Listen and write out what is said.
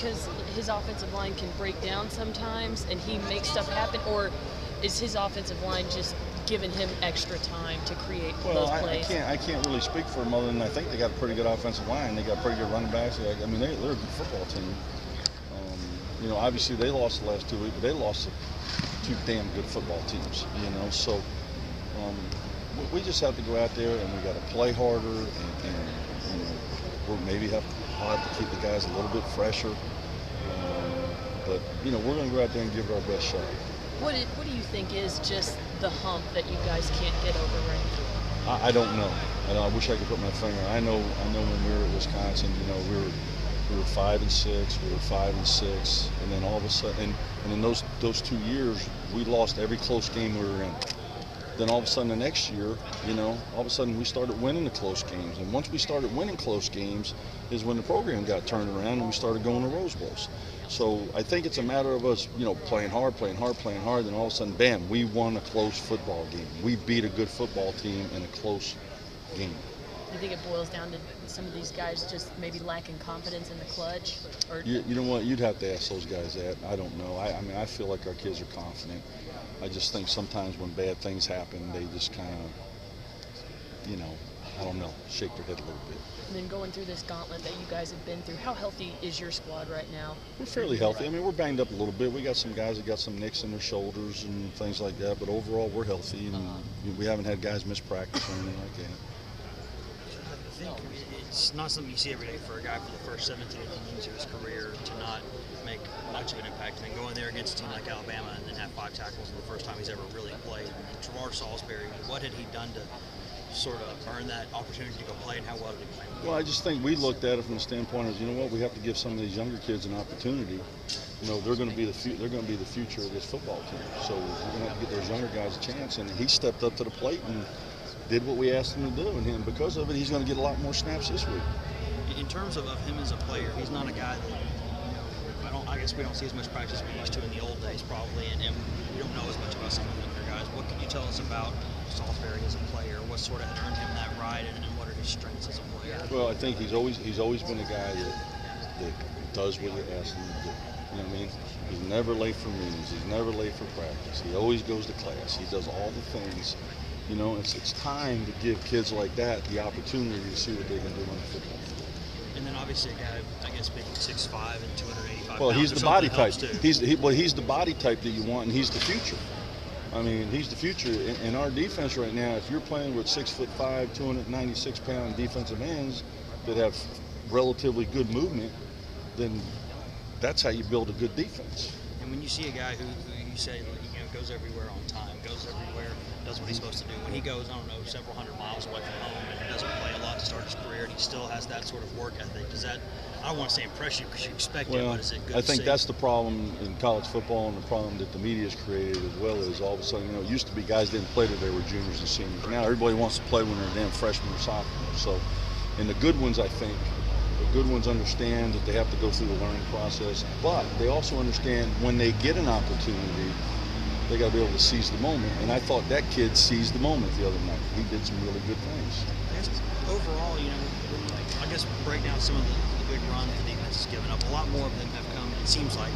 because his offensive line can break down sometimes and he makes stuff happen, or is his offensive line just giving him extra time to create those plays? I can't really speak for them other than I think they got a pretty good offensive line. They got pretty good running backs. I mean, they're a good football team. You know, obviously they lost the last 2 weeks, but they lost to 2 damn good football teams. You know, so we just have to go out there and we got to play harder, and you know, we'll maybe I'll have to keep the guys a little bit fresher. But you know, we're going to go out there and give it our best shot. What do you think is just the hump that you guys can't get over right now? I don't know. I wish I could put my finger. I know when we were at Wisconsin, you know, we were 5-6, we were 5-6, and then all of a sudden, and in those 2 years, we lost every close game we were in. Then all of a sudden the next year, you know, all of a sudden we started winning the close games. And once we started winning close games is when the program got turned around and we started going to Rose Bowls. So I think it's a matter of us, you know, playing hard, then all of a sudden, bam, we won a close football game. We beat a good football team in a close game. Do you think it boils down to some of these guys just maybe lacking confidence in the clutch? Or you know what? You'd have to ask those guys that. I don't know. I mean, I feel like our kids are confident. I just think sometimes when bad things happen, they just kind of, you know, I don't know, shake their head a little bit. And then going through this gauntlet that you guys have been through, how healthy is your squad right now? We're fairly healthy. I mean, we're banged up a little bit. We got some guys that got some nicks in their shoulders and things like that, but overall we're healthy, and we haven't had guys miss practice or anything like that. I think it's not something you see every day for a guy for the first 17, 18 years of his career to not make much of an impact, and then going there against a team like Alabama and then have 5 tackles in the first time he's ever really played. And Trevor Salisbury, what had he done to sort of earn that opportunity to go play, and how well did he play? Well, I just think we looked at it from the standpoint of, you know what, we have to give some of these younger kids an opportunity. You know, they're going to be the future of this football team. So we're going to have to get those younger guys a chance, and he stepped up to the plate and did what we asked him to do, and because of it, he's going to get a lot more snaps this week. In terms of him as a player, he's not a guy that, you know, I guess we don't see as much practice as we used to in the old days probably, and we don't know as much about some of the younger guys. What can you tell us about Salisbury as a player? What sort of earned him that ride, and what are his strengths as a player? Well, I think he's always been a guy that does what you ask him to do. You know what I mean? He's never late for meetings. He's never late for practice. He always goes to class. He does all the things. You know, it's time to give kids like that the opportunity to see what they can do on the football field. And then obviously a guy, I guess, being 6'5" and 285 well, pounds. He's the body type. Too. He's the body type that you want, and he's the future. I mean, he's the future. In our defense right now, if you're playing with 6'5", 296-pound defensive ends that have relatively good movement, then that's how you build a good defense. And when you see a guy who you say, you know, goes everywhere on time, goes everywhere, does what he's supposed to do, when he goes, I don't know, several hundred miles away from home and doesn't play a lot to start his career, and he still has that sort of work ethic, does that, I don't want to say impress you because you expect it, but is it good I to think see? that's the problem in college football, and the problem that the media's created as well, is all of a sudden, you know, it used to be guys didn't play till they were juniors and seniors. Now everybody wants to play when they're a damn freshman or sophomore. So, and the good ones, I think, the good ones understand that they have to go through the learning process, but they also understand when they get an opportunity, they got to be able to seize the moment. And I thought that kid seized the moment the other night. He did some really good things. I guess overall, you know, I guess break down some of the big runs the defense has given up. A lot more of them have come, it seems like,